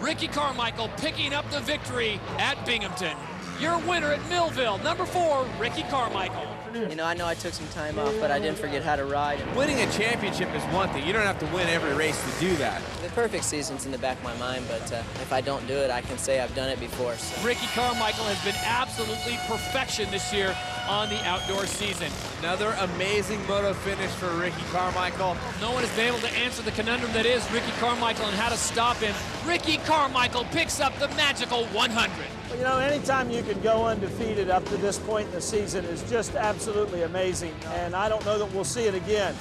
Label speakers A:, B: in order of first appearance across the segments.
A: Ricky Carmichael picking up the victory at Binghamton. Your winner at Millville, number 4, Ricky Carmichael.
B: You know, I know I took some time off, but I didn't forget how to ride.
C: Winning a championship is one thing. You don't have to win every race to do that.
B: The perfect season's in the back of my mind, but if I don't do it, I can say I've done it before. So.
A: Ricky Carmichael has been absolutely perfection this year on the outdoor season.
C: Another amazing moto finish for Ricky Carmichael.
A: No one has been able to answer the conundrum that is Ricky Carmichael and how to stop him. Ricky Carmichael picks up the magical 100.
D: Well, you know, anytime you can go undefeated up to this point in the season is just absolutely amazing, and I don't know that we'll see it again.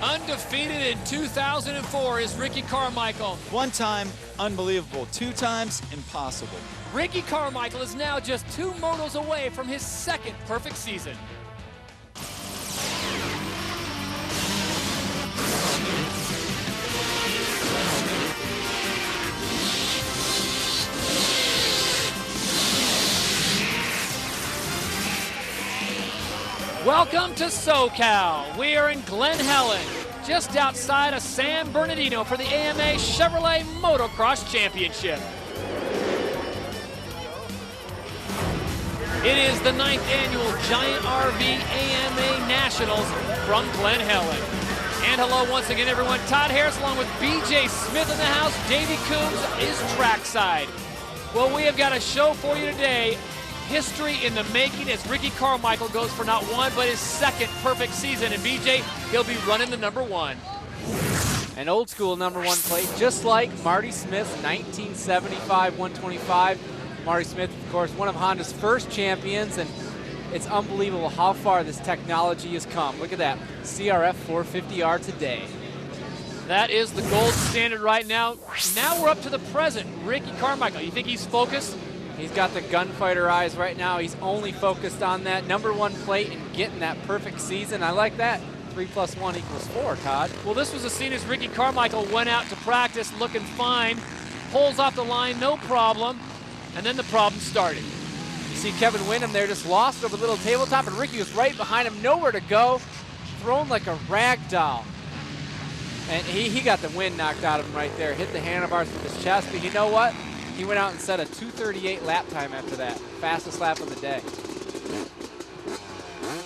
A: Undefeated in 2004 is Ricky Carmichael.
E: One time, unbelievable. 2 times, impossible.
A: Ricky Carmichael is now just 2 motos away from his 2nd perfect season. Welcome to SoCal. We are in Glen, Helen, just outside of San Bernardino for the AMA Chevrolet Motocross Championship. It is the 9th annual Giant RV AMA Nationals from Glen, Helen. And hello once again, everyone. Todd Harris along with BJ Smith in the house. Davey Coombs is trackside. Well, we have got a show for you today. History in the making as Ricky Carmichael goes for not 1 but his 2nd perfect season. And BJ, he'll be running the number 1.
F: An old school number 1 plate, just like Marty Smith's 1975 125. Marty Smith, of course, one of Honda's first champions, and it's unbelievable how far this technology has come. Look at that, CRF 450R today.
A: That is the gold standard right now. Now we're up to the present. Ricky Carmichael, you think he's focused?
F: He's got the gunfighter eyes right now. He's only focused on that number 1 plate and getting that perfect season. I like that. 3 + 1 = 4, Todd.
A: Well, this was a scene as Ricky Carmichael went out to practice looking fine, pulls off the line, no problem, and then the problem started.
F: You see Kevin Windham there just lost over the little tabletop, and Ricky was right behind him, nowhere to go, thrown like a rag doll. And he got the wind knocked out of him right there, hit the handlebars with his chest, but you know what? He went out and set a 2:38 lap time after that. Fastest lap of the day.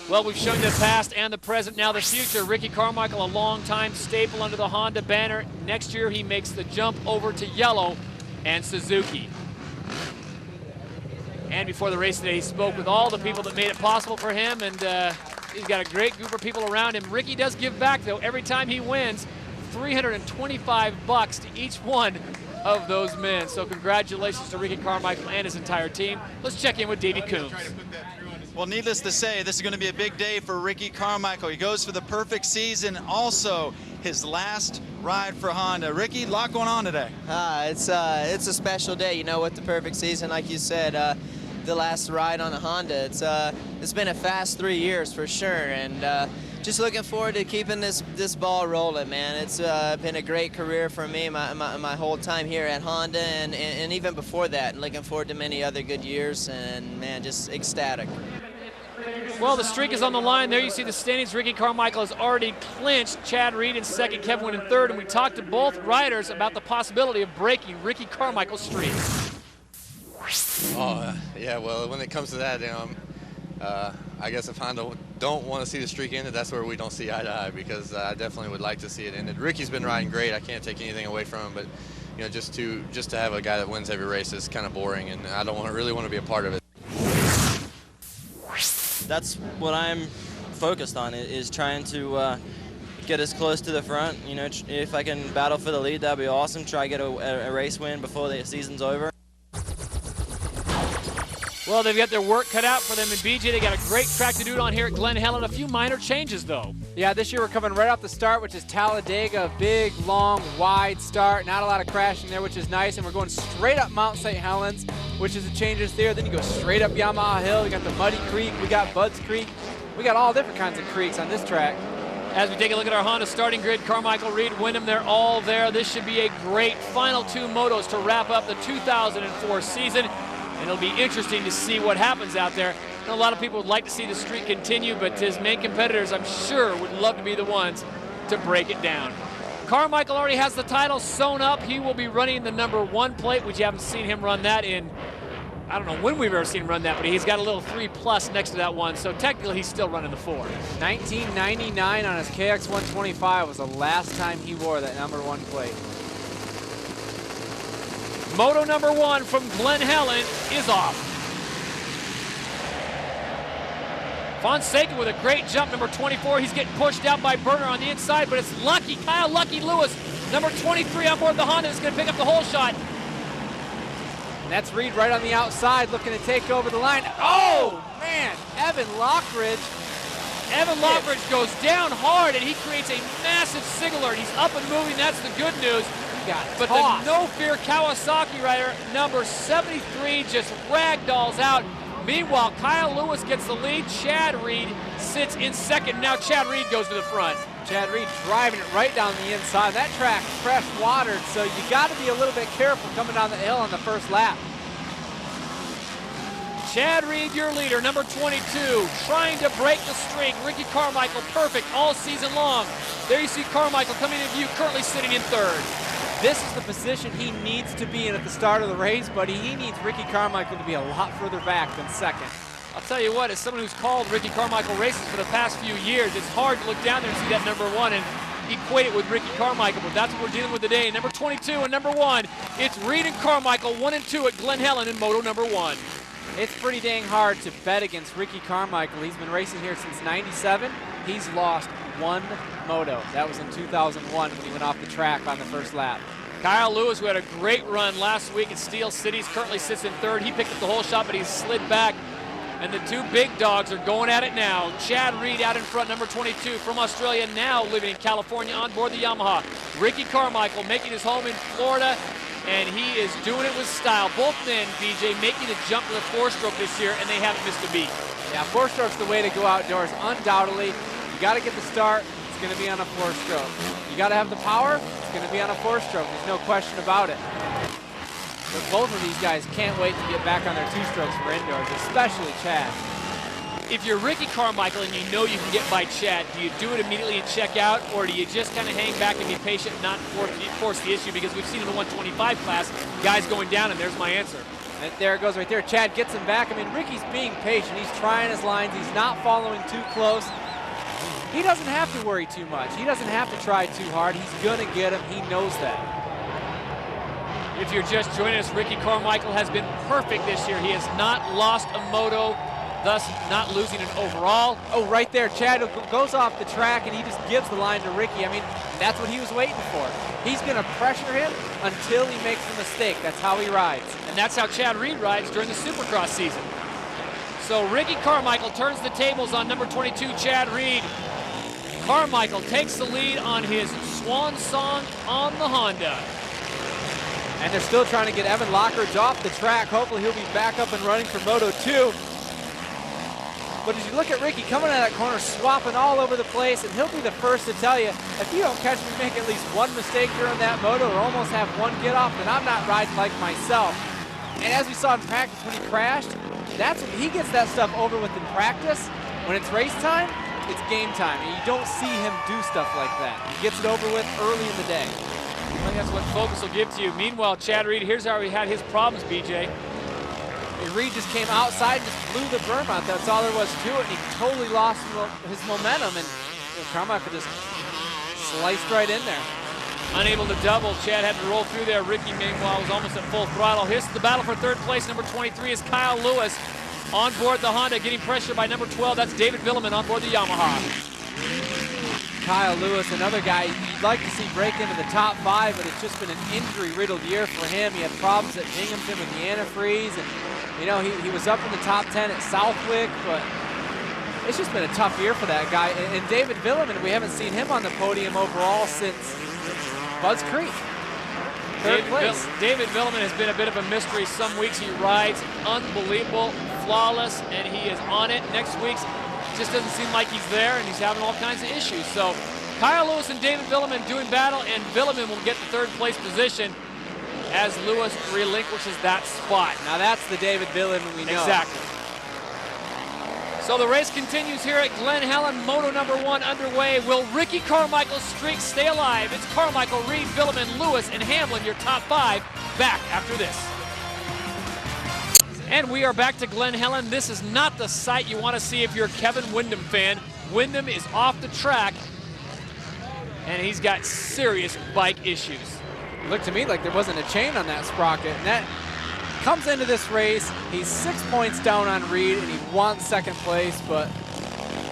A: Well, we've shown you the past and the present, now the future. Ricky Carmichael, a long-time staple under the Honda banner. Next year, he makes the jump over to yellow and Suzuki. And before the race today, he spoke with all the people that made it possible for him, and he's got a great group of people around him. Ricky does give back, though. Every time he wins, $325 to each one of those men. So congratulations to Ricky Carmichael and his entire team. Let's check in with Davey Coombs.
E: Well, needless to say, this is going to be a big day for Ricky Carmichael. He goes for the perfect season, also his last ride for Honda. Ricky, a lot going on today.
B: It's a special day, you know, with the perfect season, like you said. The last ride on the Honda. It's been a fast 3 years for sure, and just looking forward to keeping this ball rolling, man. It's been a great career for me, my whole time here at Honda, and even before that. And looking forward to many other good years, and man, just ecstatic.
A: Well, the streak is on the line. There you see the standings. Ricky Carmichael has already clinched. Chad Reed in 2nd, Kevin Wynn in 3rd, and we talked to both riders about the possibility of breaking Ricky Carmichael's streak.
G: Oh, yeah, well, when it comes to that, I guess if Honda don't want to see the streak ended, that's where we don't see eye to eye, because I definitely would like to see it ended. Ricky's been riding great. I can't take anything away from him, but you know, just to have a guy that wins every race is kind of boring, and I don't really want to be a part of it.
H: That's what I'm focused on, is trying to get as close to the front. You know, if I can battle for the lead, that'd be awesome. Try to get a race win before the season's over.
A: Well, they've got their work cut out for them in BJ. They got a great track to do it on here at Glen Helen. A few minor changes, though.
F: Yeah, this year we're coming right off the start, which is Talladega. Big, long, wide start. Not a lot of crashing there, which is nice. And we're going straight up Mount St. Helens, which is the changes there. Then you go straight up Yamaha Hill. We got the Muddy Creek. We got Budds Creek. We got all different kinds of creeks on this track. As we take a look at our Honda starting grid, Carmichael, Reed, Windham, they're all there. This should be a great final 2 motos to wrap up the 2004 season. And it'll be interesting to see what happens out there. I know a lot of people would like to see the streak continue, but his main competitors, I'm sure, would love to be the ones to break it down.
A: Carmichael already has the title sewn up. He will be running the #1 plate, which you haven't seen him run that in, I don't know when we've ever seen him run that, but he's got a little 3+ next to that one, so technically he's still running the 4.
F: 1999 on his KX 125 was the last time he wore that #1 plate.
A: Moto #1 from Glen Helen is off. Fonseca with a great jump, #24. He's getting pushed out by Berner on the inside, but it's Lucky, Kyle Lucky Lewis, #23 on board the Honda, is going to pick up the whole shot.
F: And that's Reed right on the outside looking to take over the line. Oh, man, Evan Lockridge.
A: Evan Lockridge goes down hard, and he creates a massive sig alert. He's up and moving. That's the good news. But
F: tossed.
A: the No Fear Kawasaki rider, #73, just ragdolls out. Meanwhile, Kyle Lewis gets the lead. Chad Reed sits in second. Now Chad Reed goes to the front.
F: Chad Reed driving it right down the inside. That track's fresh watered, so you got to be a little bit careful coming down the hill on the first lap.
A: Chad Reed, your leader, #22, trying to break the streak. Ricky Carmichael, perfect all season long. There you see Carmichael coming into view, currently sitting in third.
F: This is the position he needs to be in at the start of the race, but he needs Ricky Carmichael to be a lot further back than second.
A: I'll tell you what, as someone who's called Ricky Carmichael races for the past few years, it's hard to look down there and see that #1 and equate it with Ricky Carmichael, but that's what we're dealing with today. #22 and #1, it's Reed and Carmichael, 1 and 2 at Glen Helen in Moto #1.
F: It's pretty dang hard to bet against Ricky Carmichael. He's been racing here since '97. He's lost 1 moto. That was in 2001 when he went off the track on the first lap.
A: Kyle Lewis, who had a great run last week at Steel City, currently sits in third. He picked up the whole shot, but he's slid back. And the two big dogs are going at it now. Chad Reed out in front, #22 from Australia, now living in California on board the Yamaha. Ricky Carmichael making his home in Florida, and he is doing it with style. Both men, BJ, making a jump to the 4-stroke this year, and they haven't missed a beat.
F: Yeah, 4-stroke's the way to go outdoors, undoubtedly. You got to get the start, it's going to be on a 4-stroke. You got to have the power, it's going to be on a 4-stroke. There's no question about it. But both of these guys can't wait to get back on their 2-strokes for indoors, especially Chad.
A: If you're Ricky Carmichael and you know you can get by Chad, do you do it immediately and check out, or do you just kind of hang back and be patient and not force the issue? Because we've seen in the 125 class, guys going down, and there's my answer.
F: And there it goes right there. Chad gets him back. I mean, Ricky's being patient. He's trying his lines. He's not following too close. He doesn't have to worry too much. He doesn't have to try too hard. He's going to get him. He knows that.
A: If you're just joining us, Ricky Carmichael has been perfect this year. He has not lost a moto, thus not losing an overall.
F: Oh, right there. Chad goes off the track, and he just gives the line to Ricky. I mean, that's what he was waiting for. He's going to pressure him until he makes the mistake. That's how he rides.
A: And that's how Chad Reed rides during the Supercross season. So Ricky Carmichael turns the tables on #22, Chad Reed. Carmichael takes the lead on his swan song on the Honda.
F: And they're still trying to get Evan Lockridge off the track. Hopefully he'll be back up and running for Moto 2. But as you look at Ricky coming out of that corner, swapping all over the place, and he'll be the first to tell you, if you don't catch me make at least one mistake during that moto or almost have one get off, then I'm not riding like myself. And as we saw in practice when he crashed, that's when he gets that stuff over with in practice. When it's race time, it's game time, and you don't see him do stuff like that. He gets it over with early in the day.
A: I think that's what focus will give to you. Meanwhile, Chad Reed, here's how he had his problems, BJ.
F: Reed just came outside and just blew the berm out. That's all there was to it, and he totally lost his momentum, and Carmichael just sliced right in there.
A: Unable to double, Chad had to roll through there. Ricky, meanwhile, was almost at full throttle. Here's the battle for third place. #23 is Kyle Lewis on board the Honda, getting pressure by #12. That's David Villeman on board the Yamaha.
F: Kyle Lewis, another guy you'd like to see break into the top 5, but it's just been an injury-riddled year for him. He had problems at Binghamton with the antifreeze, and you know, he was up in the top 10 at Southwick, but it's just been a tough year for that guy. And David Villeman, we haven't seen him on the podium overall since Buzz Creek. Third place.
A: David Villeman has been a bit of a mystery. Some weeks he rides unbelievable, flawless, and he is on it. Next week's just doesn't seem like he's there, and he's having all kinds of issues. So Kyle Lewis and David Villeman doing battle, and Villeman will get the third place position as Lewis relinquishes that spot.
F: Now that's the David Villeman we know.
A: Exactly. So the race continues here at Glen Helen, Moto number 1 underway. Will Ricky Carmichael's streak stay alive? It's Carmichael, Reed, Villeman, Lewis, and Hamlin, your top 5, back after this. And we are back to Glen Helen. This is not the sight you want to see if you're a Kevin Windham fan. Windham is off the track, and he's got serious bike issues.
F: It looked to me like there wasn't a chain on that sprocket, and that comes into this race. He's 6 points down on Reed, and he wants second place, but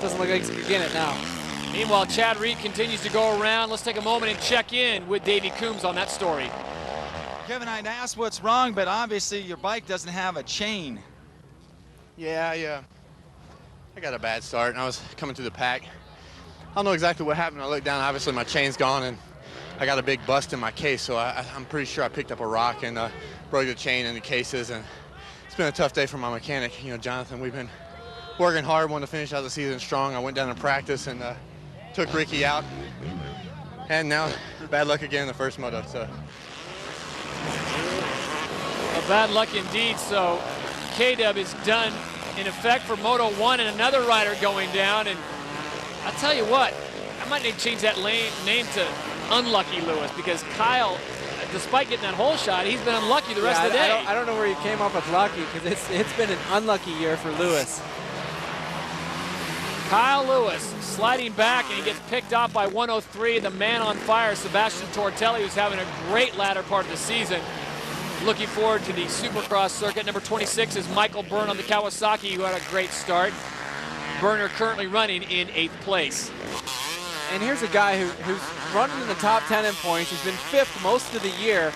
F: doesn't look like he's gonna get it now.
A: Meanwhile, Chad Reed continues to go around. Let's take a moment and check in with Davey Coombs on that story.
E: Kevin, I'd asked what's wrong, but obviously your bike doesn't have a chain.
G: Yeah. I got a bad start, and I was coming through the pack. I don't know exactly what happened. I looked down, obviously my chain's gone, and I got a big bust in my case, so I'm pretty sure I picked up a rock and broke the chain in the cases, and it's been a tough day for my mechanic. You know, Jonathan, we've been working hard, wanting to finish out the season strong. I went down to practice and took Ricky out, and now bad luck again in the first moto. So.
A: Well, bad luck indeed. So K-Dub is done in effect for Moto 1, and another rider going down. And I'll tell you what, I might need to change that name to Unlucky Lewis, because Kyle, despite getting that hole shot, he's been unlucky the rest of the day.
F: I don't know where you came up with lucky, because it's been an unlucky year for Lewis.
A: Kyle Lewis sliding back, and he gets picked off by 103, the man on fire, Sebastian Tortelli, who's having a great latter part of the season. Looking forward to the Supercross circuit. Number 26 is Michael Byrne on the Kawasaki, who had a great start. Burner currently running in 8th place.
F: And here's a guy who's running in the top 10 in points. He's been 5th most of the year.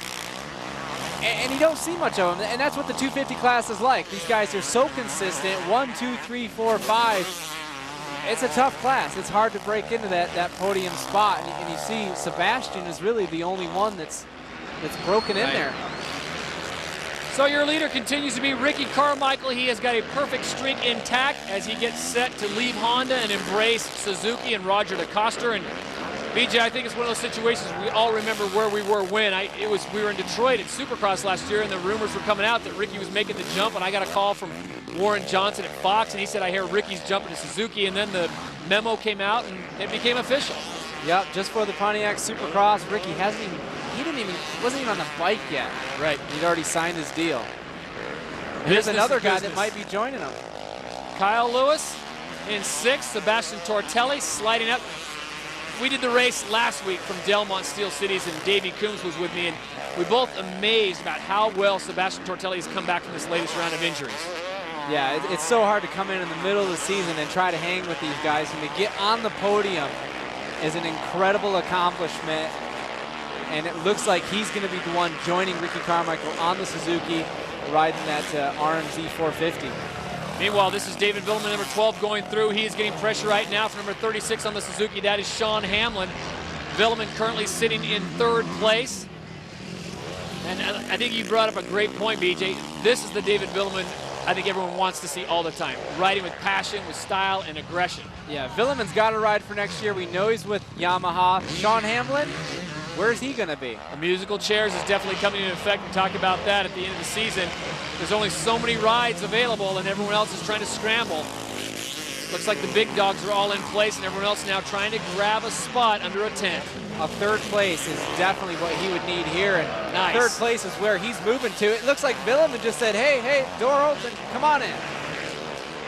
F: And you don't see much of him. And that's what the 250 class is like. These guys are so consistent. 1, 2, 3, 4, 5. It's a tough class. It's hard to break into that podium spot. And you see Sebastian is really the only one that's broken in there.
A: So your leader continues to be Ricky Carmichael. He has got a perfect streak intact as he gets set to leave Honda and embrace Suzuki and Roger DeCoster. And BJ, I think it's one of those situations we all remember where we were when. We were in Detroit at Supercross last year, and the rumors were coming out that Ricky was making the jump, and I got a call from Warren Johnson at Fox, and he said, I hear Ricky's jumping to Suzuki, and then the memo came out and it became official.
F: Yep, just for the Pontiac Supercross, Ricky wasn't even on the bike yet.
A: Right.
F: He'd already signed his deal. Here's another guy that might be joining him.
A: Kyle Lewis in 6th, Sebastian Tortelli sliding up. We did the race last week from Delmont Steel Cities, and Davey Coombs was with me, and we both amazed about how well Sebastian Tortelli has come back from this latest round of injuries.
F: Yeah, it's so hard to come in the middle of the season and try to hang with these guys, and to get on the podium is an incredible accomplishment. And it looks like he's going to be the one joining Ricky Carmichael on the Suzuki, riding that RMZ 450.
A: Meanwhile, this is David Villeman, number 12, going through. He is getting pressure right now for number 36 on the Suzuki. That is Sean Hamlin. Villeman currently sitting in 3rd place. And I think you brought up a great point, BJ. This is the David Villeman I think everyone wants to see all the time. Riding with passion, with style, and aggression.
F: Yeah, Villeman's got to ride for next year. We know he's with Yamaha. Sean Hamlin, where's he going to be?
A: The musical chairs is definitely coming into effect. We talk about that at the end of the season. There's only so many rides available, and everyone else is trying to scramble. Looks like the big dogs are all in place, and everyone else now trying to grab a spot under a tent.
F: A 3rd place is definitely what he would need here, and
A: nice.
F: 3rd place is where he's moving to. It looks like Villeman just said, hey, door open, come on in.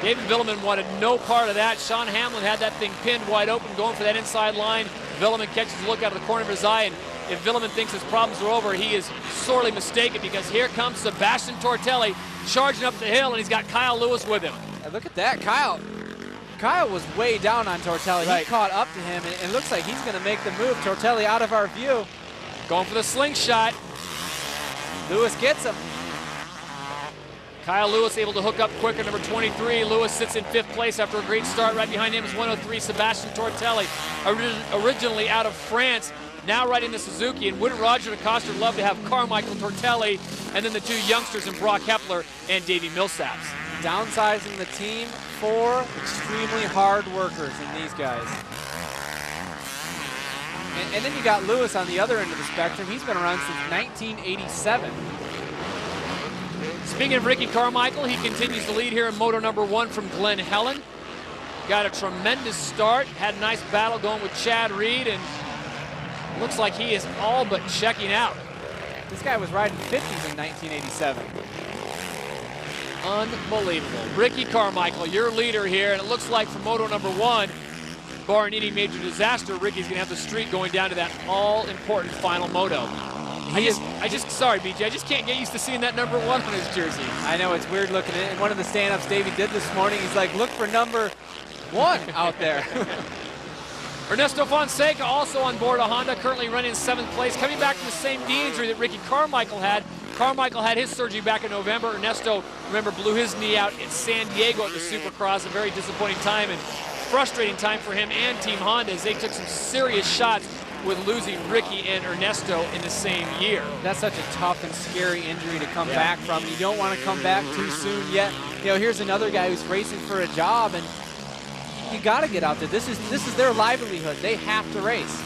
A: David Villeman wanted no part of that. Sean Hamlin had that thing pinned wide open, going for that inside line. Villeman catches a look out of the corner of his eye, and if Villeman thinks his problems are over, he is sorely mistaken, because here comes Sebastian Tortelli charging up the hill, and he's got Kyle Lewis with him.
F: And look at that, Kyle was way down on Tortelli. Right. He caught up to him, and it looks like he's going to make the move. Tortelli out of our view.
A: Going for the slingshot.
F: Lewis gets him.
A: Kyle Lewis able to hook up quicker, number 23. Lewis sits in 5th place after a great start. Right behind him is 103, Sebastian Tortelli, originally out of France, now riding the Suzuki. And wouldn't Roger DeCoster love to have Carmichael, Tortelli, and then the 2 youngsters in Brock Hepler and Davey Millsaps.
F: Downsizing the team, 4 extremely hard workers in these guys. And then you got Lewis on the other end of the spectrum. He's been around since 1987.
A: Speaking of Ricky Carmichael, he continues to lead here in Moto number 1 from Glen Helen. got a tremendous start, had a nice battle going with Chad Reed, and looks like he is all but checking out.
F: This guy was riding 50s in 1987.
A: Unbelievable. Ricky Carmichael, your leader here, and it looks like for moto number 1, barring any major disaster, Ricky's gonna have the streak going down to that all-important final moto. Sorry, BJ, I just can't get used to seeing that number 1 on his jersey.
F: I know, it's weird looking at it. In one of the stand-ups Davey did this morning, he's like, look for number 1 out there.
A: Ernesto Fonseca also on board a Honda, currently running in 7th place, coming back from the same knee injury that Ricky Carmichael had. Carmichael had his surgery back in November. Ernesto, remember, blew his knee out in San Diego at the Supercross, a very disappointing time and frustrating time for him and Team Honda as they took some serious shots with losing Ricky and Ernesto in the same year.
F: That's such a tough and scary injury to come back from. You don't want to come back too soon yet. You know, here's another guy who's racing for a job, and you got to get out there. This is their livelihood. They have to race.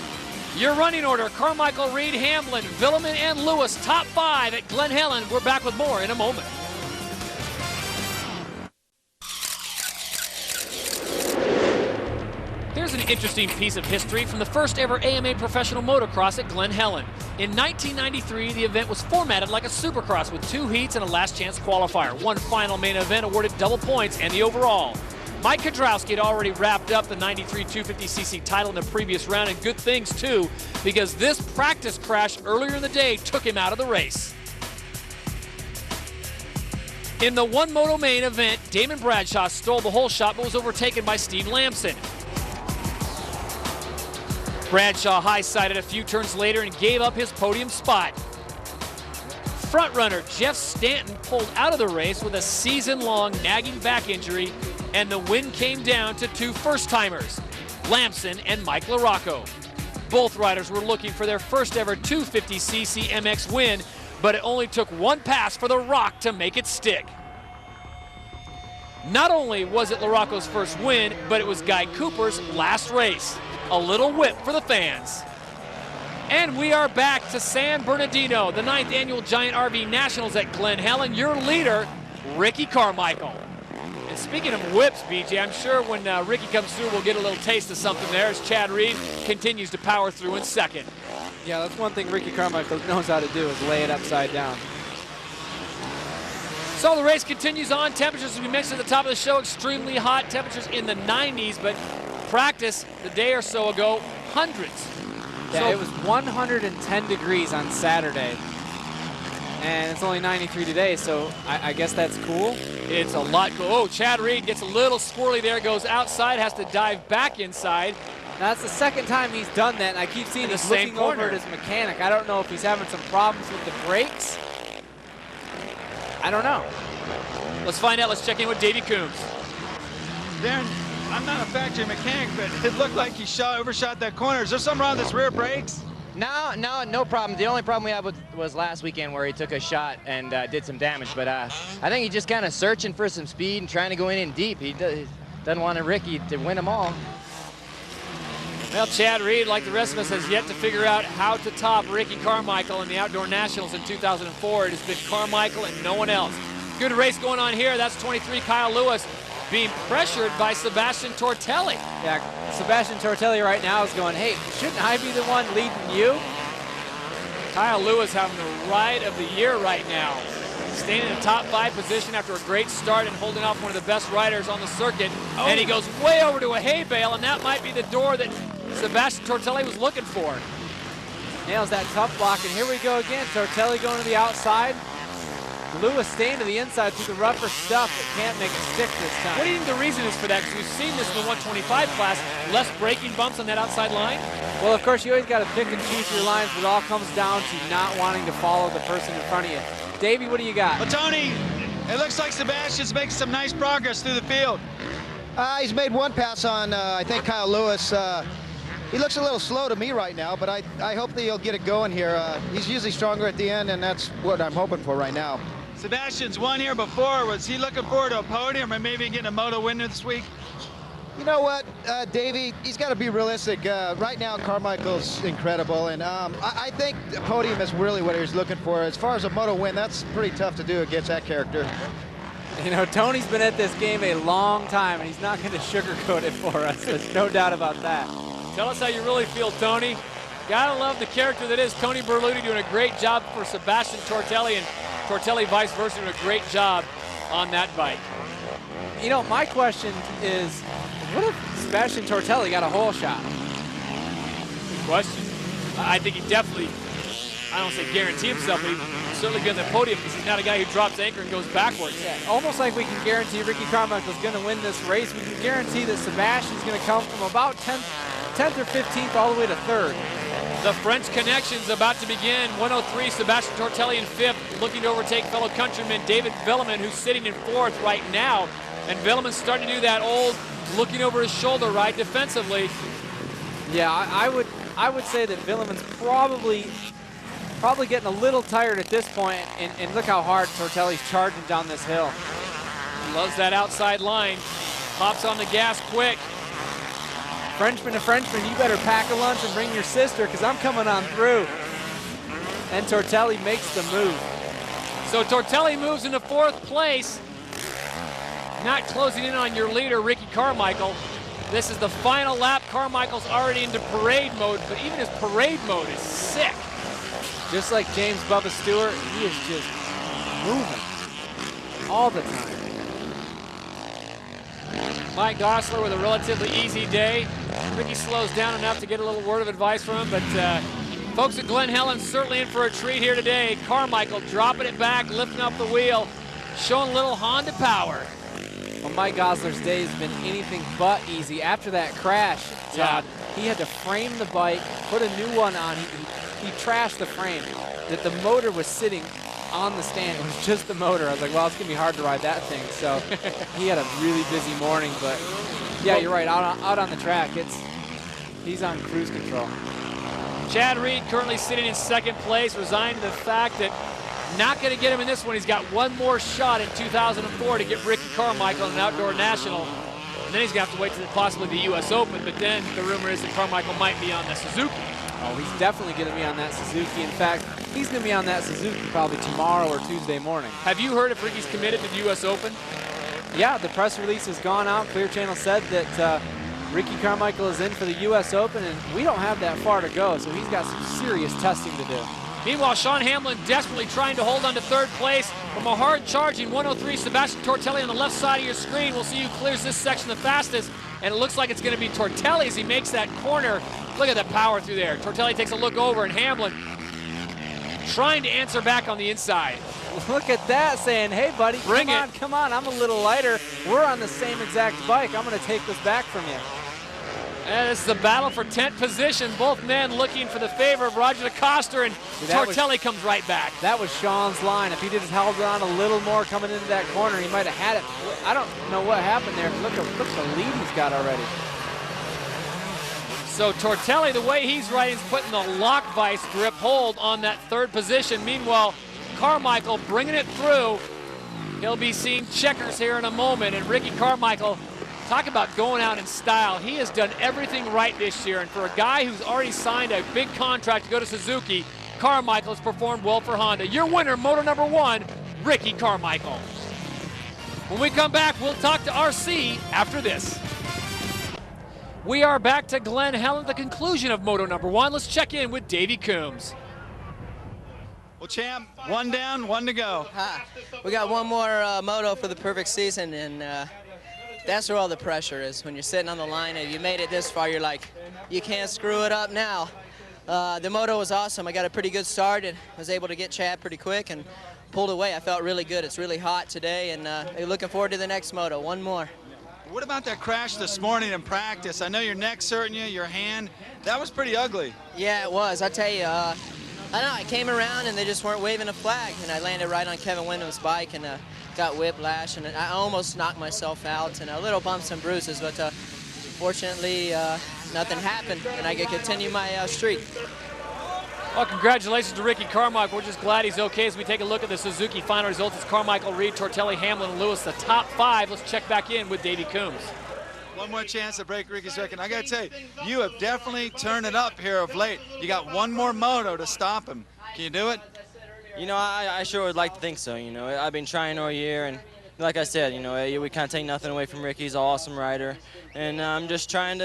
A: Your running order: Carmichael, Reed, Hamlin, Villeman, and Lewis. Top 5 at Glen Helen. We're back with more in a moment. Here's an interesting piece of history from the first ever AMA professional motocross at Glen Helen. In 1993, the event was formatted like a Supercross with 2 heats and a last chance qualifier. One final main event awarded double points and the overall. Mike Kudrowski had already wrapped up the 93 250cc title in the previous round, and good things too, because this practice crash earlier in the day took him out of the race. In the one moto main event, Damon Bradshaw stole the whole shot but was overtaken by Steve Lamson. Bradshaw high-sided a few turns later and gave up his podium spot. Frontrunner Jeff Stanton pulled out of the race with a season-long nagging back injury, and the win came down to 2 first-timers, Lamson and Mike LaRocco. Both riders were looking for their first ever 250cc MX win, but it only took 1 pass for the Rock to make it stick. Not only was it LaRocco's first win, but it was Guy Cooper's last race. A little whip for the fans. And we are back to San Bernardino, the 9th annual Giant RV Nationals at Glen Helen. Your leader, Ricky Carmichael. And speaking of whips, BJ, I'm sure when Ricky comes through, we'll get a little taste of something there as Chad Reed continues to power through in 2nd.
F: Yeah, that's one thing Ricky Carmichael knows how to do, is lay it upside down.
A: So the race continues on. Temperatures, as we mentioned at the top of the show, extremely hot. Temperatures in the 90s, but practice the day or so ago, hundreds.
F: Yeah,
A: so
F: it was 110 degrees on Saturday, and it's only 93 today, so I guess that's cool.
A: It's a lot cool. Oh, Chad Reed gets a little squirrely there, goes outside, has to dive back inside.
F: That's the 2nd time he's done that, and I keep seeing he's looking over at his mechanic. I don't know if he's having some problems with the brakes. I don't know.
A: Let's find out. Let's check in with Davey Coombs.
E: Darren, I'm not a factory mechanic, but it looked like he overshot that corner. Is there something wrong with his rear brakes?
I: No problem. The only problem we had was last weekend where he took a shot and did some damage. But I think he's just kind of searching for some speed and trying to go in deep. He doesn't want Ricky to win them all.
A: Well, Chad Reed, like the rest of us, has yet to figure out how to top Ricky Carmichael in the Outdoor Nationals in 2004. It has been Carmichael and no one else. Good race going on here. That's 23 Kyle Lewis being pressured by Sebastian Tortelli.
F: Yeah, Sebastian Tortelli right now is going, hey, shouldn't I be the one leading you?
A: Kyle Lewis having the ride of the year right now. Staying in the top 5 position after a great start and holding off one of the best riders on the circuit. Oh. And he goes way over to a hay bale, and that might be the door that Sebastian Tortelli was looking for.
F: Nails that tough block, and here we go again. Tortelli going to the outside. Lewis staying to the inside through the rougher stuff, but can't make it stick this time.
A: What do you think the reason is for that? Because we've seen this in the 125 class, less braking bumps on that outside line.
F: Well, of course, you always got to pick and choose your lines, but it all comes down to not wanting to follow the person in front of you. Davey, what do you got?
E: Well, Tony, it looks like Sebastian's making some nice progress through the field.
J: He's made 1 pass on, I think, Kyle Lewis. He looks a little slow to me right now, but I hope that he'll get it going here. He's usually stronger at the end, and that's what I'm hoping for right now.
E: Sebastian's won here before. Was he looking forward to a podium or maybe getting a moto win this week?
J: You know what, Davey, he's got to be realistic. Right now, Carmichael's incredible, and I think the podium is really what he's looking for. As far as a moto win, that's pretty tough to do against that character.
F: You know, Tony's been at this game a long time, and he's not going to sugarcoat it for us. There's no doubt about that.
A: Tell us how you really feel, Tony. Gotta love the character that is Tony Berluti, doing a great job for Sebastian Tortelli, and Tortelli vice versa doing a great job on that bike.
F: You know, my question is, what if Sebastian Tortelli got a hole shot?
A: Good question. I think he definitely, I don't say guarantee himself, but he certainly be on the podium because he's not a guy who drops anchor and goes backwards.
F: Yeah, almost like we can guarantee Ricky Carmichael's going to win this race. We can guarantee that Sebastian's going to come from about 10th or 15th all the way to 3rd.
A: The French connection's about to begin. 103, Sebastian Tortelli in 5th, looking to overtake fellow countryman David Villemin, who's sitting in 4th right now. And Villemin's starting to do that old looking over his shoulder ride defensively.
F: Yeah, I would say that Villemin's probably getting a little tired at this point, and look how hard Tortelli's charging down this hill.
A: Loves that outside line. Pops on the gas quick.
F: Frenchman to Frenchman, you better pack a lunch and bring your sister, because I'm coming on through. And Tortelli makes the move.
A: So Tortelli moves into 4th place. Not closing in on your leader, Ricky Carmichael. This is the final lap. Carmichael's already into parade mode, but even his parade mode is sick.
F: Just like James Bubba Stewart, he is just moving all the time.
A: Mike Gosselaar with a relatively easy day. Ricky slows down enough to get a little word of advice from him, but folks at Glen Helen certainly in for a treat here today. Carmichael dropping it back, lifting up the wheel, showing a little Honda power.
F: Well, Mike Gosselaar's day has been anything but easy. After that crash, Todd, he had to frame the bike, put a new one on. He trashed the frame. That the motor was sitting on the stand. It was just the motor. I was like, well, it's going to be hard to ride that thing. So he had a really busy morning. But, yeah, you're right. Out on the track, he's on cruise control.
A: Chad Reed currently sitting in 2nd place, resigned to the fact that not going to get him in this one. He's got one more shot in 2004 to get Ricky Carmichael in an outdoor national. And then he's going to have to wait till possibly the U.S. Open. But then the rumor is that Carmichael might be on the Suzuki.
F: Oh, he's definitely going to be on that Suzuki. In fact, he's going to be on that Suzuki probably tomorrow or Tuesday morning.
A: Have you heard if Ricky's committed to the U.S. Open?
F: Yeah, the press release has gone out. Clear Channel said that Ricky Carmichael is in for the U.S. Open, and we don't have that far to go, so he's got some serious testing to do.
A: Meanwhile, Sean Hamlin desperately trying to hold on to 3rd place from a hard-charging 103 Sebastian Tortelli on the left side of your screen. We'll see who clears this section the fastest, and it looks like it's going to be Tortelli as he makes that corner. Look at the power through there. Tortelli takes a look over, and Hamlin trying to answer back on the inside.
F: Look at that, saying, hey, buddy, come on, I'm a little lighter. We're on the same exact bike. I'm going to take this back from you.
A: And this is the battle for 10th position. Both men looking for the favor of Roger DeCoster, and Tortelli comes right back.
F: That was Sean's line. If he just held on a little more coming into that corner, he might have had it. I don't know what happened there. Look at the lead he's got already.
A: So Tortelli, the way he's riding, is putting the lock vice grip hold on that 3rd position. Meanwhile, Carmichael bringing it through. He'll be seeing checkers here in a moment, and Ricky Carmichael, talk about going out in style. He has done everything right this year, and for a guy who's already signed a big contract to go to Suzuki, Carmichael has performed well for Honda. Your winner, moto number 1, Ricky Carmichael. When we come back, we'll talk to RC after this. We are back to Glen Helen, the conclusion of moto number 1. Let's check in with Davey Coombs.
E: Well, champ, 1 down, 1 to go.
B: We got one more moto for the perfect season, and that's where all the pressure is. When you're sitting on the line and you made it this far, you're like, you can't screw it up now. The moto was awesome. I got a pretty good start and was able to get Chad pretty quick and pulled away. I felt really good. It's really hot today, and looking forward to the next moto. One more.
E: What about that crash this morning in practice? I know your neck's hurting you, your hand. That was pretty ugly.
B: Yeah, it was. I tell you, I don't know, I came around and they just weren't waving a flag, and I landed right on Kevin Wyndham's bike and got whiplash, and I almost knocked myself out, and a little bumps and bruises, but fortunately nothing happened, and I can continue my streak.
A: Well, congratulations to Ricky Carmichael. We're just glad he's okay as we take a look at the Suzuki final results. It's Carmichael, Reed, Tortelli, Hamlin, and Lewis, the top 5. Let's check back in with Davey Coombs.
E: One more chance to break Ricky's record. I got to tell you, you have definitely turned it up here of late. You got one more moto to stop him. Can you do it?
H: You know, I sure would like to think so. You know, I've been trying all year, and like I said, you know, we can't take nothing away from Ricky. He's an awesome rider, and I'm just trying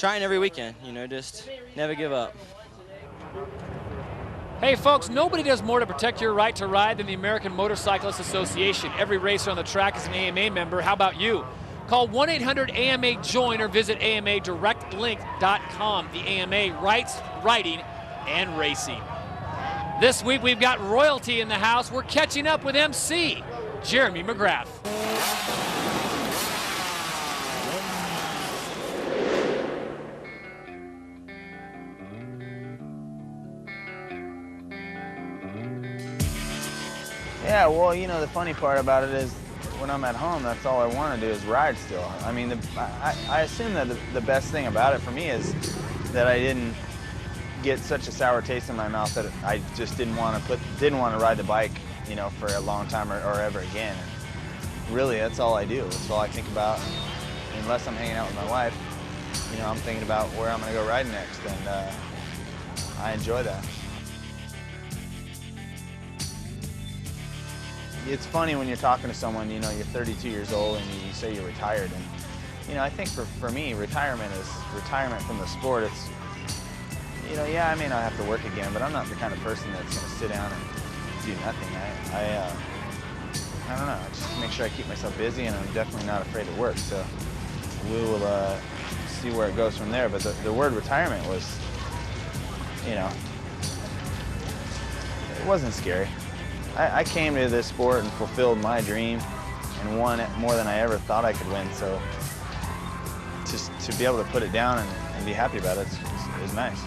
H: every weekend, you know, just never give up.
A: Hey folks, nobody does more to protect your right to ride than the American Motorcyclists Association. Every racer on the track is an AMA member. How about you? Call 1-800-AMA-JOIN or visit AMADirectLink.com. The AMA writes, riding, and racing. This week we've got royalty in the house. We're catching up with MC, Jeremy McGrath.
K: Yeah, well, you know, the funny part about it is when I'm at home, that's all I want to do is ride still. I mean, I assume that the best thing about it for me is that I didn't get such a sour taste in my mouth that I just didn't want to ride the bike, you know, for a long time or ever again. And really, that's all I do. That's all I think about. Unless I'm hanging out with my wife, you know, I'm thinking about where I'm going to go riding next, and I enjoy that. It's funny when you're talking to someone, you know, you're 32 years old and you say you're retired. And, you know, I think for me, retirement is retirement from the sport. It's, you know, yeah, I may not have to work again, but I'm not the kind of person that's going to sit down and do nothing. I don't know, I just make sure I keep myself busy, and I'm definitely not afraid to work. So we will see where it goes from there. But the word retirement was, you know, it wasn't scary. I came to this sport and fulfilled my dream and won it more than I ever thought I could win. So just to be able to put it down and be happy about it is nice.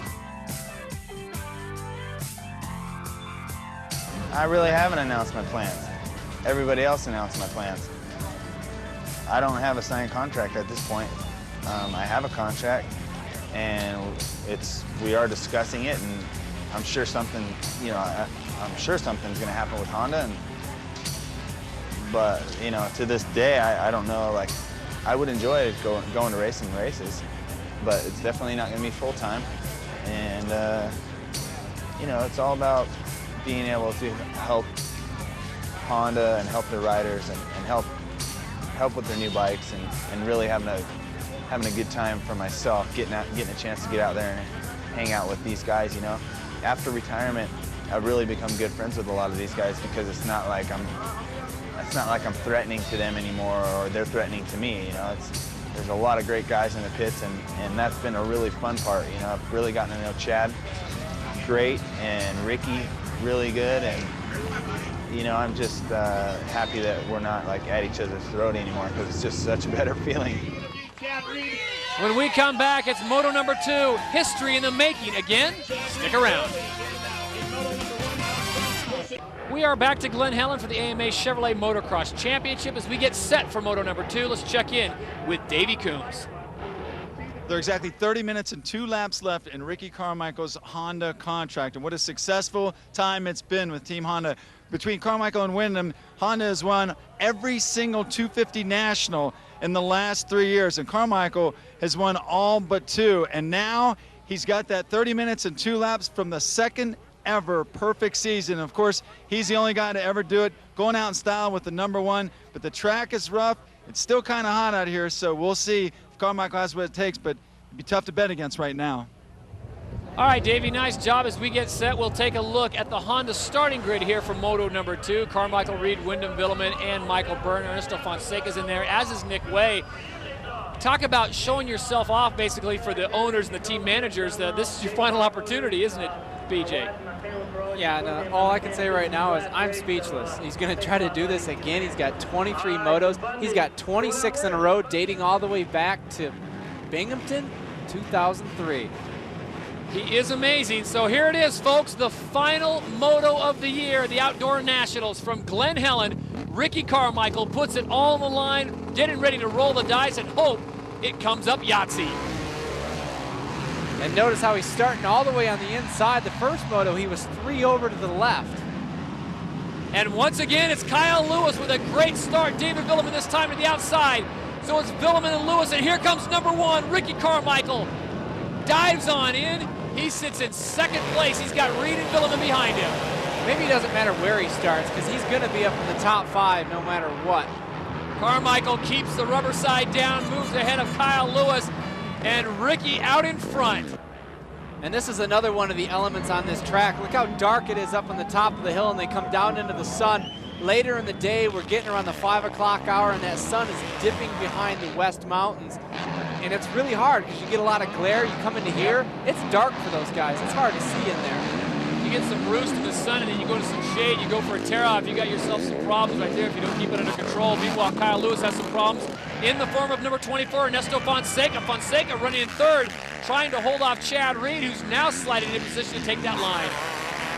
K: I really haven't announced my plans. Everybody else announced my plans. I don't have a signed contract at this point. I have a contract, and we are discussing it, and I'm sure something, you know, I'm sure something's going to happen with Honda, but you know, to this day, I don't know. Like, I would enjoy going to racing races, but it's definitely not going to be full time. And you know, it's all about being able to help Honda and help their riders and help with their new bikes and really having a good time for myself, getting a chance to get out there and hang out with these guys. You know, after retirement, I've really become good friends with a lot of these guys because it's not like I'm threatening to them anymore or they're threatening to me. You know, there's a lot of great guys in the pits, and that's been a really fun part. You know, I've really gotten to know Chad great and Ricky really good, and you know, I'm just happy that we're not like at each other's throat anymore, because it's just such a better feeling.
A: When we come back, it's Moto number 2, history in the making. Again, stick around. We are back to Glen, Helen for the AMA Chevrolet Motocross Championship as we get set for Moto number 2. Let's check in with Davey Coombs.
E: There are exactly 30 minutes and 2 laps left in Ricky Carmichael's Honda contract, and what a successful time it's been with Team Honda. Between Carmichael and Windham, Honda has won every single 250 National in the last 3 years, and Carmichael has won all but 2, and now he's got that 30 minutes and 2 laps from the second ever perfect season. Of course, he's the only guy to ever do it, going out in style with the number 1, but the track is rough. It's still kind of hot out here, so we'll see if Carmichael has what it takes, but it'd be tough to bet against right now.
A: All right, Davey, nice job. As we get set, we'll take a look at the Honda starting grid here for Moto number 2. Carmichael Reed, Wyndham Villeman, and Michael Byrne. Ernesto Fonseca's in there, as is Nick Way. Talk about showing yourself off, basically, for the owners and the team managers. This is your final opportunity, isn't it, BJ?
F: Yeah, no, all I can say right now is I'm speechless. He's going to try to do this again. He's got 23 motos. He's got 26 in a row, dating all the way back to Binghamton, 2003.
A: He is amazing. So here it is, folks, the final moto of the year, the Outdoor Nationals from Glen Helen. Ricky Carmichael puts it all on the line, getting ready to roll the dice and hope it comes up Yahtzee.
F: And notice how he's starting all the way on the inside. The first moto, he was 3 over to the left.
A: And once again, it's Kyle Lewis with a great start. David Villeman this time to the outside. So it's Villeman and Lewis, and here comes number 1, Ricky Carmichael. Dives on in. He sits in second place. He's got Reed and Villeman behind him.
F: Maybe it doesn't matter where he starts, because he's going to be up in the top 5 no matter what.
A: Carmichael keeps the rubber side down, moves ahead of Kyle Lewis, and Ricky out in front.
F: And this is another one of the elements on this track. Look how dark it is up on the top of the hill, and they come down into the sun. Later in the day, we're getting around the 5 o'clock hour, and that sun is dipping behind the West Mountains. And it's really hard because you get a lot of glare. You come into here, it's dark for those guys. It's hard to see in there.
A: You get some roost in the sun, and then you go to some shade. You go for a tear-off. You got yourself some problems right there if you don't keep it under control. Meanwhile, Kyle Lewis has some problems in the form of number 24, Ernesto Fonseca. Fonseca running in third, trying to hold off Chad Reed, who's now sliding into position to take that line.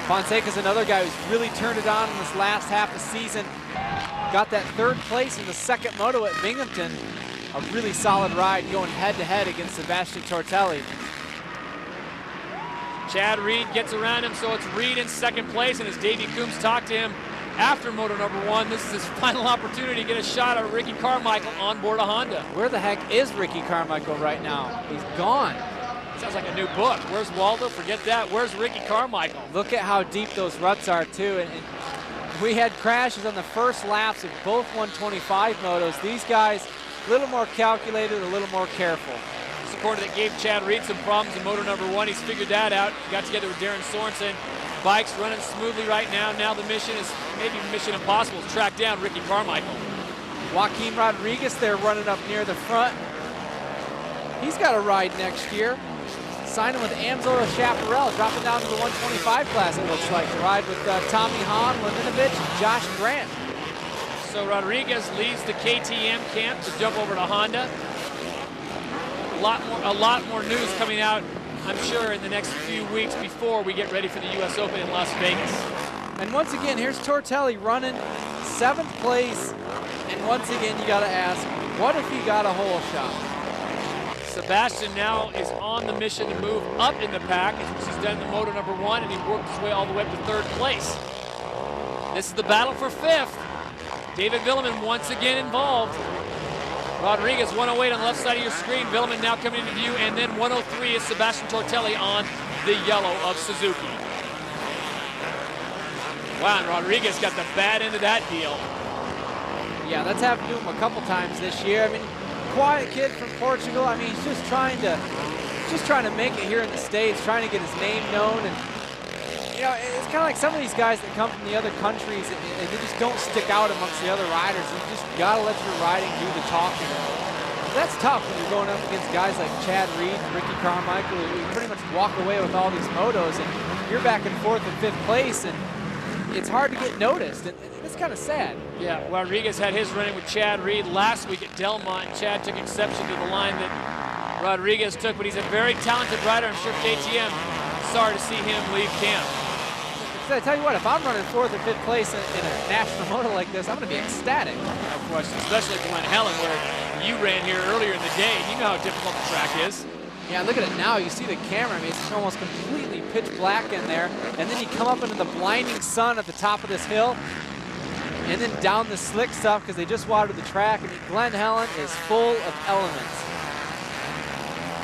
F: Fonseca's another guy who's really turned it on in this last half of the season. Got that third place in the second moto at Binghamton. A really solid ride going head-to-head against Sebastian Tortelli.
A: Chad Reed gets around him, so it's Reed in second place, and as Davey Coombs talked to him after moto number 1, this is his final opportunity to get a shot at Ricky Carmichael on board a Honda.
F: Where the heck is Ricky Carmichael right now? He's gone.
A: Sounds like a new book. Where's Waldo? Forget that. Where's Ricky Carmichael?
F: Look at how deep those ruts are, too. And we had crashes on the first laps of both 125 motos. These guys, a little more calculated, a little more careful.
A: This is a corner that gave Chad Reed some problems in moto number 1. He's figured that out. He got together with Darren Sorensen. Bike's running smoothly right now. Now the mission is maybe mission impossible to track down Ricky Carmichael.
F: Joaquin Rodriguez there running up near the front. He's got a ride next year. Signing with Amsoil Chaparral, dropping down to the 125 class, it looks like, to ride with Tommy Hahn, Leminovich, and Josh Grant.
A: So Rodriguez leaves the KTM camp to jump over to Honda. A lot more news coming out, I'm sure, in the next few weeks before we get ready for the U.S. Open in Las Vegas.
F: And once again, here's Tortelli running 7th place. And once again, you got to ask, what if he got a hole shot?
A: Sebastian now is on the mission to move up in the pack, which he's done in the moto number 1, and he worked his way all the way up to 3rd place. This is the battle for 5th. David Villeman once again involved. Rodriguez 108 on the left side of your screen. Villeman now coming into view, and then 103 is Sebastian Tortelli on the yellow of Suzuki. Wow, and Rodriguez got the bad end of that deal.
F: Yeah, that's happened to him a couple times this year. I mean, quiet kid from Portugal. I mean, he's just trying to make it here in the States, trying to get his name known. And you know, it's kind of like some of these guys that come from the other countries and they just don't stick out amongst the other riders. You just gotta let your riding do the talking. That's tough when you're going up against guys like Chad Reed, Ricky Carmichael, who pretty much walk away with all these motos, and you're back and forth in 5th place, and it's hard to get noticed, and it's kind of sad.
A: Yeah, Rodriguez had his running with Chad Reed last week at Delmont, and Chad took exception to the line that Rodriguez took, but he's a very talented rider. I'm sure KTM sorry to see him leave camp.
F: I tell you what, if I'm running 4th or 5th place in a national moto like this, I'm going to be ecstatic.
A: No question, especially Glen Helen, where you ran here earlier in the day. You know how difficult the track is.
F: Yeah, look at it now. You see the camera. I mean, it's almost completely pitch black in there. And then you come up into the blinding sun at the top of this hill. And then down the slick stuff because they just watered the track. I mean, Glen Helen is full of elements.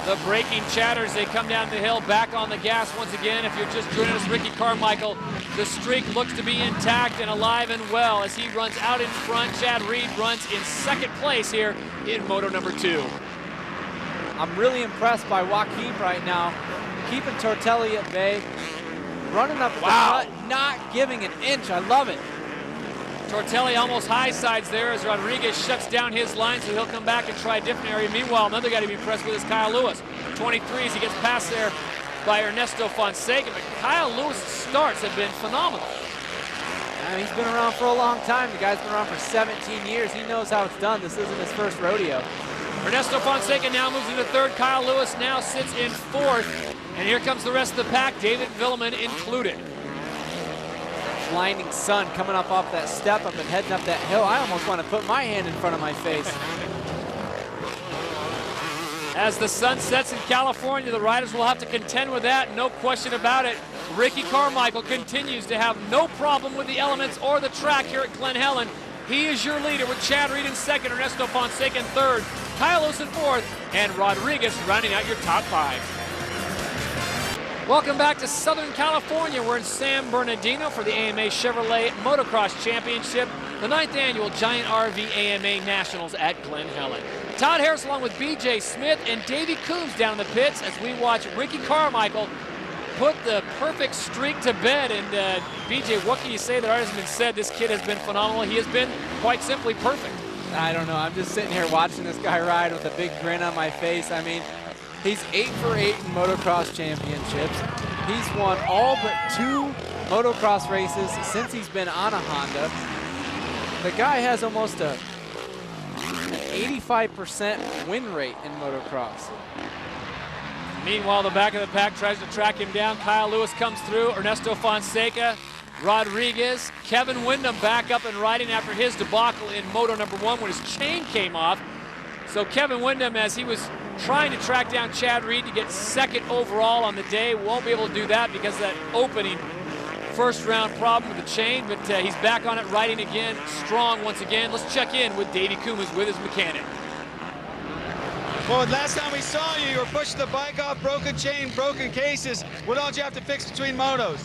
A: The braking chatters, they come down the hill, back on the gas once again. If you're just joining us, Ricky Carmichael, the streak looks to be intact and alive and well as he runs out in front. Chad Reed runs in 2nd place here in moto number 2.
F: I'm really impressed by Joaquin right now, keeping Tortelli at bay, running up the front, not giving an inch. I love it.
A: Tortelli almost high sides there as Rodriguez shuts down his line, so he'll come back and try a different area. Meanwhile, another guy to be impressed with is Kyle Lewis. 23 as he gets passed there by Ernesto Fonseca, but Kyle Lewis' starts have been phenomenal.
F: He's been around for a long time. The guy's been around for 17 years. He knows how it's done. This isn't his first rodeo.
A: Ernesto Fonseca now moves into 3rd. Kyle Lewis now sits in 4th. And here comes the rest of the pack, David Villeman included.
F: Blinding sun coming up off that step up and heading up that hill. I almost want to put my hand in front of my face.
A: As the sun sets in California, the riders will have to contend with that, no question about it. Ricky Carmichael continues to have no problem with the elements or the track here at Glen Helen. He is your leader with Chad Reed in 2nd, Ernesto Fonseca in 3rd, Kyle Lewis in 4th, and Rodriguez rounding out your top 5. Welcome back to Southern California. We're in San Bernardino for the AMA Chevrolet Motocross Championship. the 9th annual Giant RV AMA Nationals at Glen Helen. Todd Harris along with BJ Smith and Davey Coombs down in the pits as we watch Ricky Carmichael put the perfect streak to bed. And BJ, what can you say that already has been said? This kid has been phenomenal. He has been quite simply perfect.
F: I don't know. I'm just sitting here watching this guy ride with a big grin on my face. I mean, he's 8 for 8 in motocross championships. He's won all but 2 motocross races since he's been on a Honda. The guy has almost a 85% win rate in motocross.
A: Meanwhile, the back of the pack tries to track him down. Kyle Lewis comes through. Ernesto Fonseca, Rodriguez, Kevin Windham back up and riding after his debacle in Moto number 1 when his chain came off. So Kevin Windham, as he was trying to track down Chad Reed to get 2nd overall on the day, won't be able to do that because of that opening first round problem with the chain, but he's back on it, riding again, strong once again. Let's check in with Davey Coombs with his mechanic.
E: Well, last time we saw you, you were pushing the bike off, broken chain, broken cases. What else did you have to fix between motos?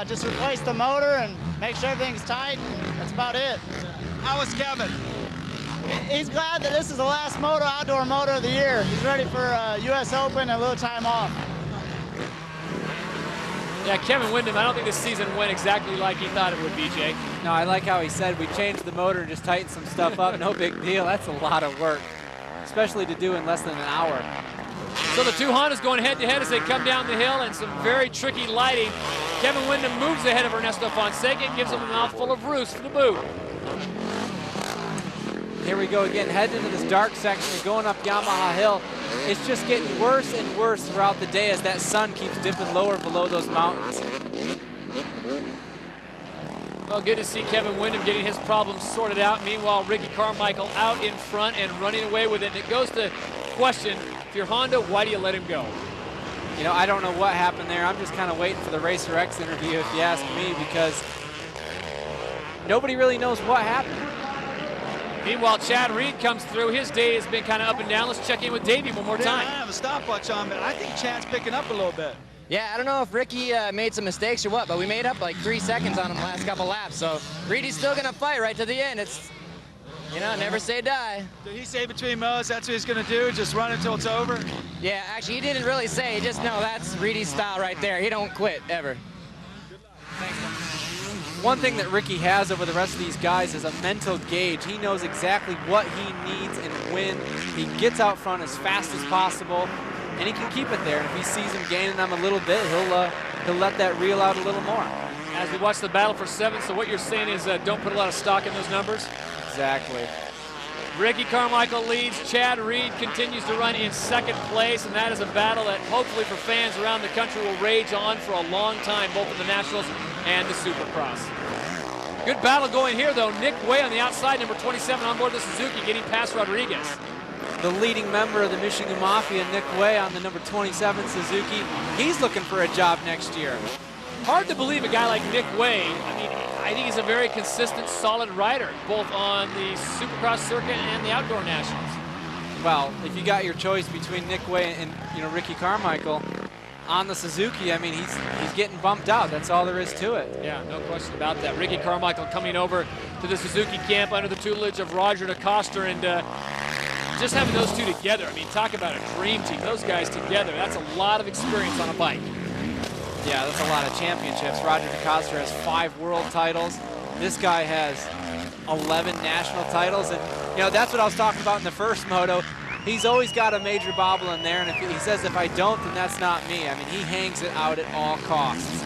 L: Just replace the motor and make sure everything's tight. That's about it.
E: How was Kevin?
L: He's glad that this is the last outdoor moto of the year. He's ready for US Open and a little time off.
A: Yeah, Kevin Windham, I don't think this season went exactly like he thought it would, BJ.
F: No, I like how he said we changed the motor and just tightened some stuff up. No big deal. That's a lot of work, especially to do in less than an hour.
A: So the 2 Hondas going head-to-head as they come down the hill and some very tricky lighting. Kevin Windham moves ahead of Ernesto Fonseca and gives him a mouthful of roost for the boot.
F: Here we go again, heading into this dark section and going up Yamaha Hill. It's just getting worse and worse throughout the day as that sun keeps dipping lower below those mountains.
A: Well, good to see Kevin Windham getting his problems sorted out. Meanwhile, Ricky Carmichael out in front and running away with it. And it goes to question, if you're Honda, why do you let him go?
F: You know, I don't know what happened there. I'm just kind of waiting for the Racer X interview, if you ask me, because nobody really knows what happened.
A: Meanwhile, Chad Reed comes through. His day has been kind of up and down. Let's check in with Davey one more time.
E: I don't have a stopwatch on, but I think Chad's picking up a little bit.
I: Yeah, I don't know if Ricky made some mistakes or what, but we made up like 3 seconds on him the last couple laps. So Reedy's still going to fight right to the end. It's, you know, never say die.
E: Did he say between mows that's what he's going to do, just run until it's over?
I: Yeah, actually, he didn't really say. He just know that's Reedy's style right there. He don't quit, ever.
F: One thing that Ricky has over the rest of these guys is a mental gauge. He knows exactly what he needs and when. He gets out front as fast as possible, and he can keep it there. And if he sees him gaining them a little bit, he'll let that reel out a little more.
A: As we watch the battle for 7th, so what you're saying is don't put a lot of stock in those numbers?
F: Exactly.
A: Ricky Carmichael leads. Chad Reed continues to run in 2nd place, and that is a battle that hopefully for fans around the country will rage on for a long time, both in the Nationals and the Supercross. Good battle going here, though. Nick Way on the outside, number 27 on board the Suzuki, getting past Rodriguez.
F: The leading member of the Michigan Mafia, Nick Way, on the number 27 Suzuki. He's looking for a job next year.
A: Hard to believe a guy like Nick Way. I mean, I think he's a very consistent, solid rider, both on the Supercross circuit and the Outdoor Nationals.
F: Well, if you got your choice between Nick Way and Ricky Carmichael on the Suzuki, I mean, he's getting bumped out. That's all there is to it.
A: Yeah, no question about that. Ricky Carmichael coming over to the Suzuki camp under the tutelage of Roger DeCoster, and just having those two together, I mean, talk about a dream team. Those guys together, that's a lot of experience on a bike.
F: Yeah, that's a lot of championships. Roger DeCoster has 5 world titles. This guy has 11 national titles, and that's what I was talking about in the first moto. He's always got a major bobble in there, and if he says if I don't, then that's not me. I mean, he hangs it out at all costs.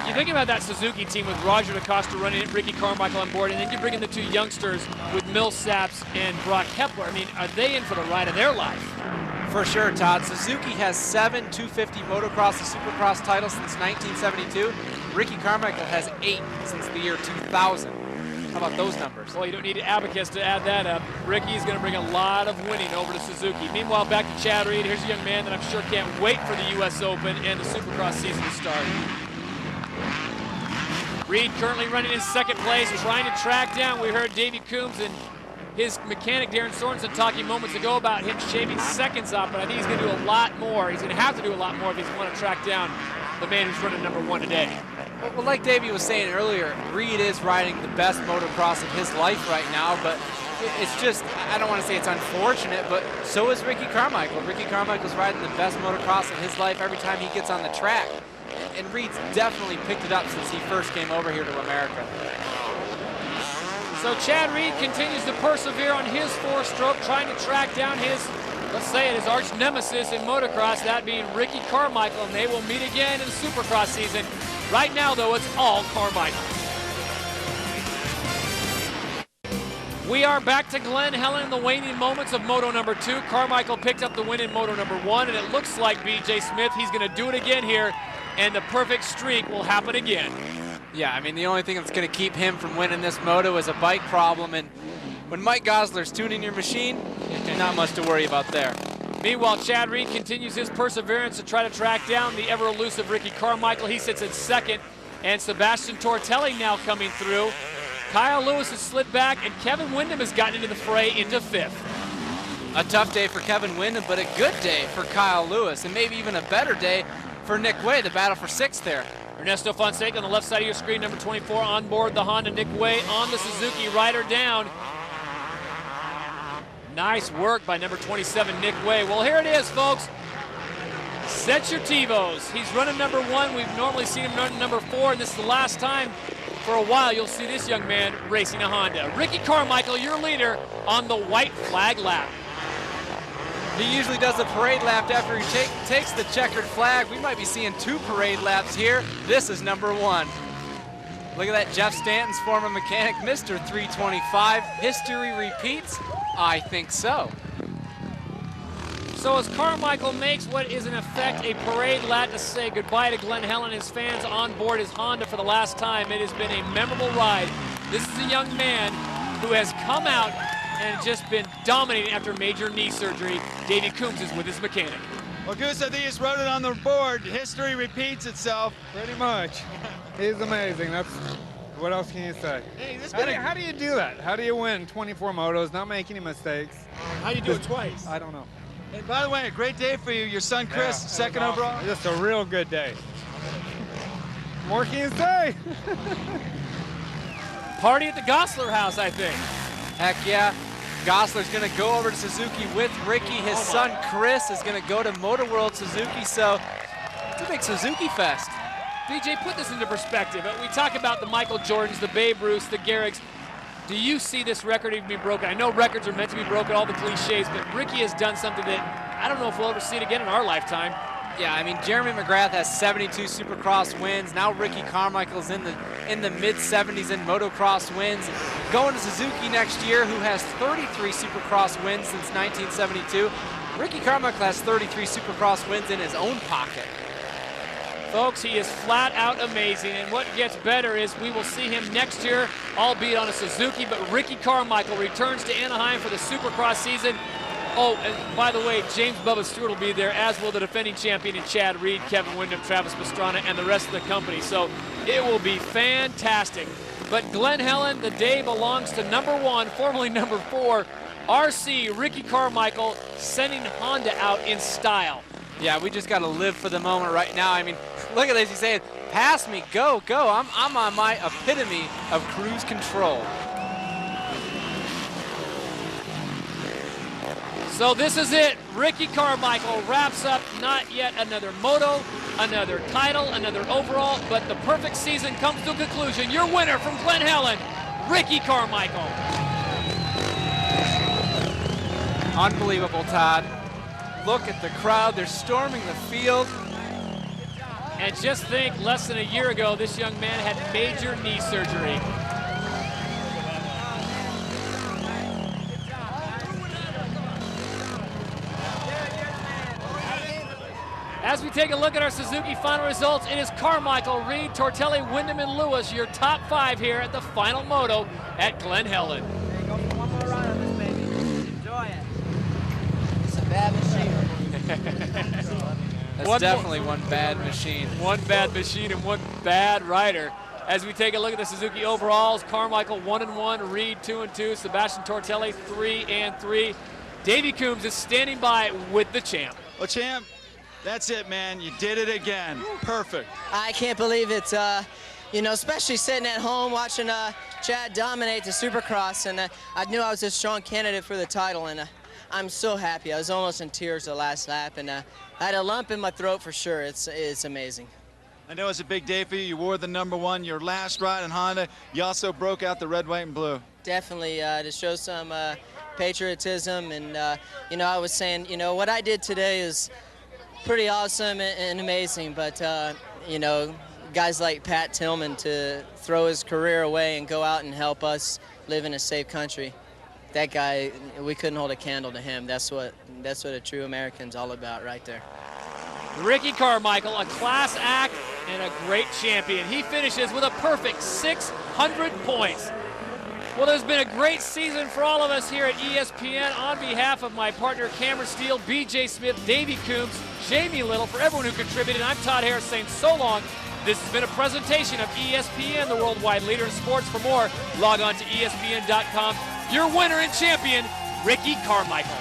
A: You think about that Suzuki team with Roger DeCoster running it, Ricky Carmichael on board, and then you bring in the 2 youngsters with Millsaps and Brock Kepler. I mean, are they in for the ride of their life?
F: For sure, Todd. Suzuki has 7 250 motocross and supercross titles since 1972. Ricky Carmichael has 8 since the year 2000. How about those numbers?
A: Well, you don't need an abacus to add that up. Ricky's going to bring a lot of winning over to Suzuki. Meanwhile, back to Chad Reed. Here's a young man that I'm sure can't wait for the U.S. Open and the Supercross season to start. Reed currently running in 2nd place, trying to track down. We heard Davey Coombs and his mechanic Darren Sorensen talking moments ago about him shaving seconds off, but I think he's going to do a lot more. He's going to have to do a lot more if he's going to track down the man who's running number 1 today.
F: Well, like Davey was saying earlier, Reed is riding the best motocross of his life right now, but it's just, I don't want to say it's unfortunate, but so is Ricky Carmichael. Ricky Carmichael's riding the best motocross of his life every time he gets on the track. And Reed's definitely picked it up since he first came over here to America.
A: So Chad Reed continues to persevere on his 4-stroke, trying to track down his, let's say it, his arch nemesis in motocross, that being Ricky Carmichael, and they will meet again in the Supercross season. Right now, though, it's all Carmichael. We are back to Glen Helen in the waning moments of Moto number 2. Carmichael picked up the win in Moto number 1, and it looks like B.J. Smith, he's going to do it again here, and the perfect streak will happen again.
F: Yeah, I mean, the only thing that's going to keep him from winning this moto is a bike problem, and when Mike Gosler's tuning your machine, not much to worry about there.
A: Meanwhile, Chad Reed continues his perseverance to try to track down the ever-elusive Ricky Carmichael. He sits in second, and Sebastian Tortelli now coming through. Kyle Lewis has slid back, and Kevin Windham has gotten into the fray into 5th.
F: A tough day for Kevin Windham, but a good day for Kyle Lewis, and maybe even a better day for Nick Way, the battle for 6th there.
A: Ernesto Fonseca on the left side of your screen, number 24 on board the Honda. Nick Way on the Suzuki, rider down. Nice work by number 27, Nick Way. Well, here it is, folks. Set your TiVos. He's running number 1. We've normally seen him running number 4, and this is the last time for a while you'll see this young man racing a Honda. Ricky Carmichael, your leader on the white flag lap.
F: He usually does a parade lap after he takes the checkered flag. We might be seeing 2 parade laps here. This is number 1. Look at that, Jeff Stanton's former mechanic, Mr. 325. History repeats? I think so.
A: So as Carmichael makes what is in effect a parade lap to say goodbye to Glen Helen and his fans on board his Honda for the last time, it has been a memorable ride. This is a young man who has come out and just been dominating after major knee surgery. Davey Coombs is with his mechanic.
E: Well, Goose, I think he's wrote it on the board. History repeats itself.
M: Pretty much. He's amazing. That's, what else can you say?
E: Hey,
M: how do you do that? How do you win 24 motos, not make any mistakes?
D: How do you do it twice?
M: I don't know.
E: And by the way, a great day for you. Your son, Chris, second overall.
M: Just a real good day. More can you say?
A: Party at the Gosler house, I think.
F: Heck yeah. Gosler's going to go over to Suzuki with Ricky. His son, Chris, is going to go to Motor World Suzuki, so it's a big Suzuki fest.
A: BJ, put this into perspective. We talk about the Michael Jordans, the Babe Ruths, the Garricks. Do you see this record even be broken? I know records are meant to be broken, all the cliches, but Ricky has done something that I don't know if we'll ever see it again in our lifetime.
F: Yeah, I mean, Jeremy McGrath has 72 Supercross wins. Now Ricky Carmichael's in the mid-70s in motocross wins. Going to Suzuki next year, who has 33 Supercross wins since 1972. Ricky Carmichael has 33 Supercross wins in his own pocket.
A: Folks, he is flat out amazing, and what gets better is we will see him next year, albeit on a Suzuki, but Ricky Carmichael returns to Anaheim for the Supercross season. Oh, and by the way, James Bubba Stewart will be there, as will the defending champion in Chad Reed, Kevin Windham, Travis Pastrana, and the rest of the company. So it will be fantastic. But Glen Helen, the day belongs to number 1, formerly number 4, RC Ricky Carmichael, sending Honda out in style.
F: Yeah, we just got to live for the moment right now. I mean, look at this. He's saying, pass me, go, go. I'm on my epitome of cruise control.
A: So this is it. Ricky Carmichael wraps up not yet another moto, another title, another overall, but the perfect season comes to a conclusion. Your winner from Glen Helen, Ricky Carmichael.
F: Unbelievable, Todd. Look at the crowd. They're storming the field.
A: And just think, less than a year ago, this young man had major knee surgery. As we take a look at our Suzuki final results, it is Carmichael, Reed, Tortelli, Windham, and Lewis, your top 5 here at the final moto at Glen Helen.
L: Go for one more ride on this, baby. Enjoy it. It's a bad machine.
F: That's definitely one bad machine.
A: One bad machine and one bad rider. As we take a look at the Suzuki overalls, Carmichael 1-1, Reed 2-2, Sebastian Tortelli 3-3. Davey Coombs is standing by with the champ.
E: Well, champ, That's it, man. You did it again. Perfect.
B: I can't believe it. You know, especially sitting at home watching Chad dominate the Supercross, and I knew I was a strong candidate for the title, and I'm so happy. I was almost in tears the last lap, and I had a lump in my throat for sure. It's amazing.
E: I know it's a big day for you. You wore the #1, your last ride in Honda. You also broke out the red, white, and blue.
B: Definitely, to show some patriotism, and you know, I was saying, you know, what I did today is pretty awesome and amazing, but you know, guys like Pat Tillman to throw his career away and go out and help us live in a safe country. That guy, we couldn't hold a candle to him. That's what a true American's all about right there.
A: Ricky Carmichael, a class act and a great champion. He finishes with a perfect 600 points. Well, there's been a great season for all of us here at ESPN. On behalf of my partner Cameron Steele, BJ Smith, Davey Coombs, Jamie Little, for everyone who contributed, I'm Todd Harris saying so long. This has been a presentation of ESPN, the worldwide leader in sports. For more, log on to ESPN.com. Your winner and champion, Ricky Carmichael.